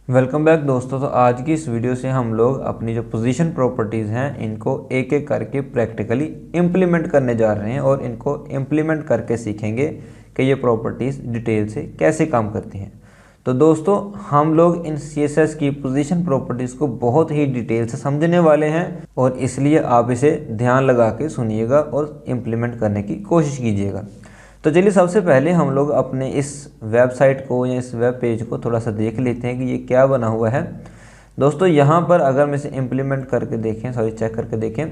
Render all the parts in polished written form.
Welcome back दोस्तों। तो आज की इस वीडियो से हम लोग अपनी जो पोजीशन प्रॉपर्टीज़ हैं इनको एक एक करके प्रैक्टिकली इम्प्लीमेंट करने जा रहे हैं और इनको इम्प्लीमेंट करके सीखेंगे कि ये प्रॉपर्टीज़ डिटेल से कैसे काम करती हैं। तो दोस्तों हम लोग इन CSS की पोजीशन प्रॉपर्टीज़ को बहुत ही डिटेल से समझने वाले हैं और इसलिए आप इसे ध्यान लगा के सुनिएगा और इम्प्लीमेंट करने की कोशिश कीजिएगा। तो चलिए सबसे पहले हम लोग अपने इस वेबसाइट को या इस वेब पेज को थोड़ा सा देख लेते हैं कि ये क्या बना हुआ है। दोस्तों यहाँ पर अगर हम इसे इम्प्लीमेंट करके देखें, चेक करके देखें,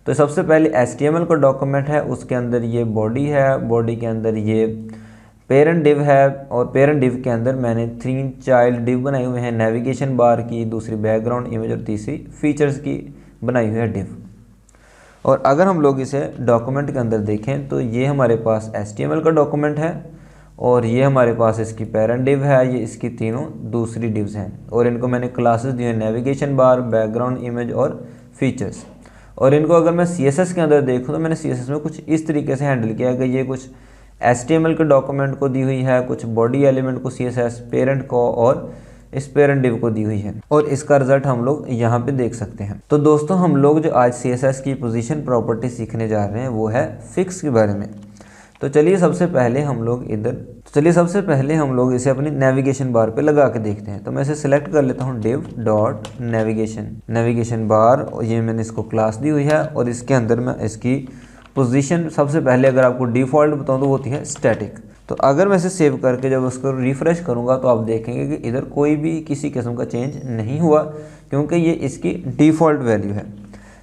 तो सबसे पहले HTML का डॉक्यूमेंट है, उसके अंदर ये बॉडी है, बॉडी के अंदर ये पेरेंट डिव है और पेरेंट डिव के अंदर मैंने 3 चाइल्ड डिव बनाए हुए हैं, नेविगेशन बार की, दूसरी बैकग्राउंड इमेज और तीसरी फीचर्स की बनाई हुई है डिव। और अगर हम लोग इसे डॉक्यूमेंट के अंदर देखें तो ये हमारे पास HTML का डॉक्यूमेंट है और ये हमारे पास इसकी पेरेंट डिव है, ये इसकी तीनों दूसरी डिव्स हैं और इनको मैंने क्लासेस दी हैं, नेविगेशन बार, बैकग्राउंड इमेज और फीचर्स। और इनको अगर मैं CSS के अंदर देखूँ तो मैंने CSS में कुछ इस तरीके से हैंडल किया है कि ये कुछ HTML के डॉक्यूमेंट को दी हुई है, कुछ बॉडी एलिमेंट को CSS, पेरेंट को और इस पेरेंट डिव को दी हुई है और इसका रिजल्ट हम लोग यहाँ पे देख सकते हैं। तो दोस्तों हम लोग जो आज CSS की पोजीशन प्रॉपर्टी सीखने जा रहे हैं वो है फिक्स के बारे में। तो चलिए सबसे पहले हम लोग इसे अपनी नेविगेशन बार पे लगा के देखते हैं। तो मैं इसे सिलेक्ट कर लेता हूँ div डॉट नेविगेशन बार, ये मैंने इसको क्लास दी हुई है और इसके अंदर मैं इसकी पोजीशन सबसे पहले अगर आपको डिफ़ॉल्ट बताऊँ तो वो होती है स्टैटिक। तो अगर मैं इसे सेव करके जब उसको रिफ़्रेश करूंगा तो आप देखेंगे कि इधर कोई भी किसी किस्म का चेंज नहीं हुआ क्योंकि ये इसकी डिफ़ॉल्ट वैल्यू है।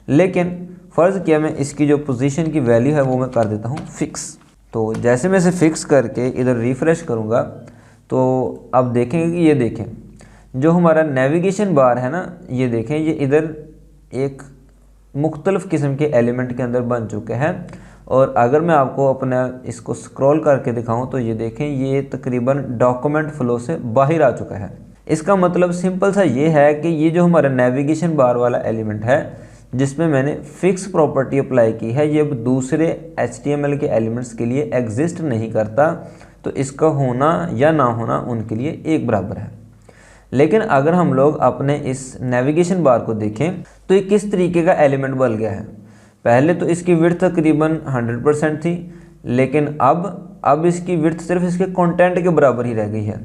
लेकिन फ़र्ज़ किया मैं इसकी जो पोजीशन की वैल्यू है वो मैं कर देता हूँ फिक्स। तो जैसे मैं इसे फिक्स करके इधर रिफ़्रेश करूँगा तो अब देखेंगे कि ये देखें जो हमारा नेविगेशन बार है ना, ये देखें ये इधर एक मुख्तलिफ़ किस्म के एलिमेंट के अंदर बन चुके हैं। और अगर मैं आपको अपना इसको स्क्रॉल करके दिखाऊं तो ये देखें ये तकरीबन डॉक्यूमेंट फ्लो से बाहर आ चुका है। इसका मतलब सिंपल सा ये है कि ये जो हमारा नेविगेशन बार वाला एलिमेंट है जिसमें मैंने फिक्स प्रॉपर्टी अप्लाई की है, ये अब दूसरे HTML के एलिमेंट्स के लिए एग्जिस्ट नहीं करता। तो इसका होना या ना होना उनके लिए एक बराबर है। लेकिन अगर हम लोग अपने इस नेविगेशन बार को देखें तो ये किस तरीके का एलिमेंट बन गया है। पहले तो इसकी विड्थ तकरीबन 100% थी, लेकिन अब इसकी विड्थ सिर्फ इसके कंटेंट के बराबर ही रह गई है।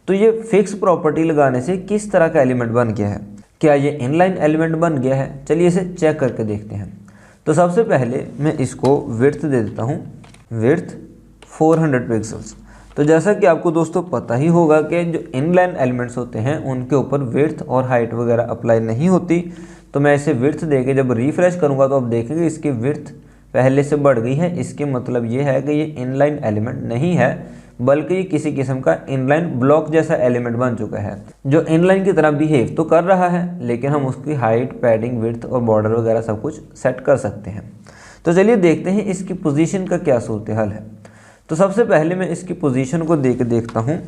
तो ये फिक्स प्रॉपर्टी लगाने से किस तरह का एलिमेंट बन गया है, क्या ये इनलाइन एलिमेंट बन गया है? चलिए इसे चेक करके देखते हैं। तो सबसे पहले मैं इसको विड्थ दे देता हूँ, विड्थ 400 पिक्सल्स। तो जैसा कि आपको दोस्तों पता ही होगा कि जो इनलाइन एलिमेंट्स होते हैं उनके ऊपर विड्थ और हाइट वगैरह अप्लाई नहीं होती। तो मैं इसे विड्थ देके जब रिफ़्रेश करूंगा तो आप देखेंगे इसकी विड्थ पहले से बढ़ गई है। इसके मतलब ये है कि ये इनलाइन एलिमेंट नहीं है बल्कि ये किसी किस्म का इनलाइन ब्लॉक जैसा एलिमेंट बन चुका है जो इनलाइन की तरह बिहेव तो कर रहा है, लेकिन हम उसकी हाइट, पैडिंग, विड्थ और बॉर्डर वगैरह सब कुछ सेट कर सकते हैं। तो चलिए देखते हैं इसकी पोजीशन का क्या सूरत हाल है। तो सबसे पहले मैं इसकी पोजीशन को देखता हूँ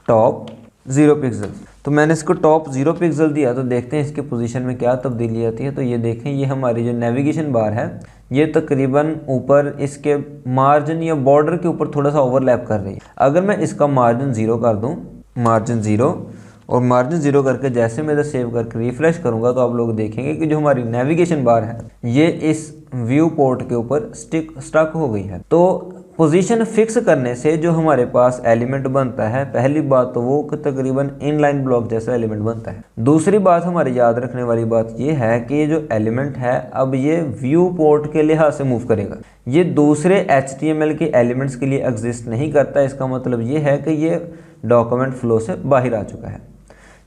टॉप 0 पिक्सल। तो मैंने इसको टॉप 0 पिक्सल दिया तो देखते हैं इसकी पोजीशन में क्या तब्दीली आती है। तो ये देखें ये हमारी जो नेविगेशन बार है ये तकरीबन ऊपर इसके मार्जिन या बॉर्डर के ऊपर थोड़ा सा ओवरलैप कर रही है। अगर मैं इसका मार्जिन 0 कर दूं, मार्जिन 0 और मार्जिन 0 करके जैसे मैं इधर सेव करके रिफ़्रेश करूंगा तो आप लोग देखेंगे कि जो हमारी नेविगेशन बार है ये इस व्यू पोर्ट के ऊपर स्टक हो गई है। तो पोजीशन फिक्स करने से जो हमारे पास एलिमेंट बनता है, पहली बात तो वो तकरीबन इनलाइन ब्लॉक जैसा एलिमेंट बनता है। दूसरी बात हमारी याद रखने वाली बात ये है कि ये जो एलिमेंट है अब ये व्यू पोर्ट के लिहाज से मूव करेगा, ये दूसरे HTML के एलिमेंट्स के लिए एग्जिस्ट नहीं करता। इसका मतलब ये है कि ये डॉक्यूमेंट फ्लो से बाहर आ चुका है।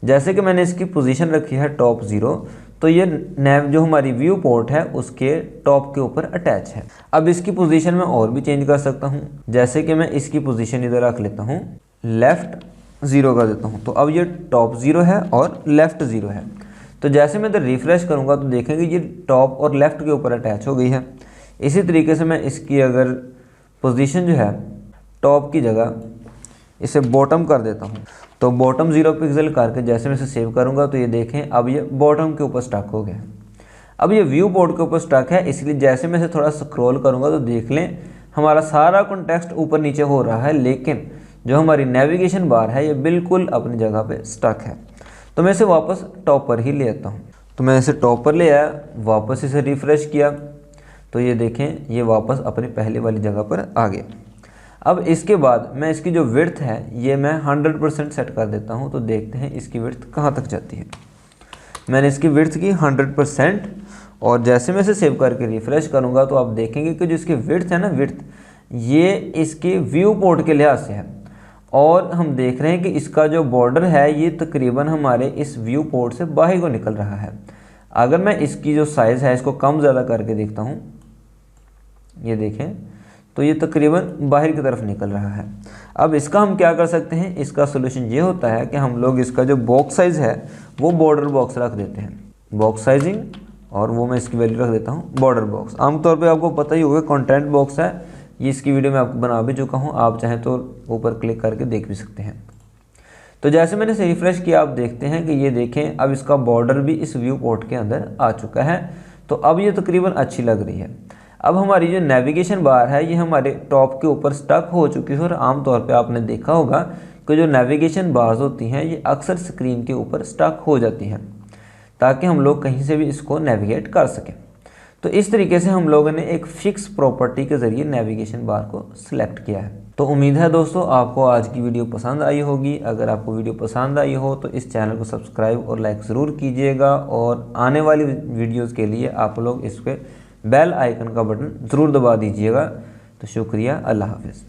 जैसे कि मैंने इसकी पोजीशन रखी है टॉप 0, तो ये जो हमारी व्यू पोर्ट है उसके टॉप के ऊपर अटैच है। अब इसकी पोजीशन में और भी चेंज कर सकता हूँ, जैसे कि मैं इसकी पोजीशन इधर रख लेता हूँ, लेफ़्ट 0 कर देता हूँ। तो अब ये टॉप 0 है और लेफ़्ट 0 है। तो जैसे मैं इधर रिफ़्रेश करूँगा तो देखेंगे ये टॉप और लेफ़्ट के ऊपर अटैच हो गई है। इसी तरीके से मैं इसकी अगर पोजीशन जो है टॉप की जगह इसे बॉटम कर देता हूँ, तो बॉटम 0 पिक्सल करके जैसे मैं इसे सेव करूँगा तो ये देखें अब ये बॉटम के ऊपर स्टक हो गया। अब ये व्यू बोर्ड के ऊपर स्टक है, इसलिए जैसे मैं इसे थोड़ा स्क्रॉल करूँगा तो देख लें हमारा सारा कॉन्टेक्स्ट ऊपर नीचे हो रहा है, लेकिन जो हमारी नेविगेशन बार है ये बिल्कुल अपनी जगह पे स्टक है। तो मैं इसे वापस टॉप पर ही ले आता हूँ। तो मैं इसे टॉप पर ले आया, वापस इसे रिफ़्रेश किया, तो ये देखें ये वापस अपनी पहले वाली जगह पर आ गया। अब इसके बाद मैं इसकी जो विड्थ है ये मैं 100% सेट कर देता हूँ। तो देखते हैं इसकी विड्थ कहाँ तक जाती है। मैंने इसकी विड्थ की 100% और जैसे मैं इसे सेव करके रिफ़्रेश करूँगा तो आप देखेंगे कि जो इसकी विड्थ है ना, विड्थ ये इसके व्यू पोर्ट के लिहाज से है, और हम देख रहे हैं कि इसका जो बॉर्डर है ये तकरीबन हमारे इस व्यू पोर्ट से बाहर को निकल रहा है। अगर मैं इसकी जो साइज़ है इसको कम ज़्यादा करके देखता हूँ, ये देखें तो ये तकरीबन बाहर की तरफ निकल रहा है। अब इसका हम क्या कर सकते हैं, इसका सोल्यूशन ये होता है कि हम लोग इसका जो बॉक्स साइज़ है वो बॉर्डर बॉक्स रख देते हैं, बॉक्स साइजिंग, और वो मैं इसकी वैल्यू रख देता हूँ बॉर्डर बॉक्स। आमतौर पे आपको पता ही होगा कंटेंट बॉक्स है, ये इसकी वीडियो में आपको बना भी चुका हूँ, आप चाहें तो ऊपर क्लिक करके देख भी सकते हैं। तो जैसे मैंने इसे रिफ़्रेश किया आप देखते हैं कि ये देखें अब इसका बॉर्डर भी इस व्यू पोर्ट के अंदर आ चुका है। तो अब ये तकरीबन अच्छी लग रही है। अब हमारी जो नेविगेशन बार है ये हमारे टॉप के ऊपर स्टक हो चुकी है, और आमतौर पे आपने देखा होगा कि जो नेविगेशन बार्स होती हैं ये अक्सर स्क्रीन के ऊपर स्टक हो जाती हैं ताकि हम लोग कहीं से भी इसको नेविगेट कर सकें। तो इस तरीके से हम लोगों ने एक फिक्स प्रॉपर्टी के ज़रिए नेविगेशन बार को सिलेक्ट किया है। तो उम्मीद है दोस्तों आपको आज की वीडियो पसंद आई होगी। अगर आपको वीडियो पसंद आई हो तो इस चैनल को सब्सक्राइब और लाइक ज़रूर कीजिएगा, और आने वाली वीडियोज़ के लिए आप लोग इस पर बेल आइकन का बटन ज़रूर दबा दीजिएगा। तो शुक्रिया, अल्लाह हाफ़िज़।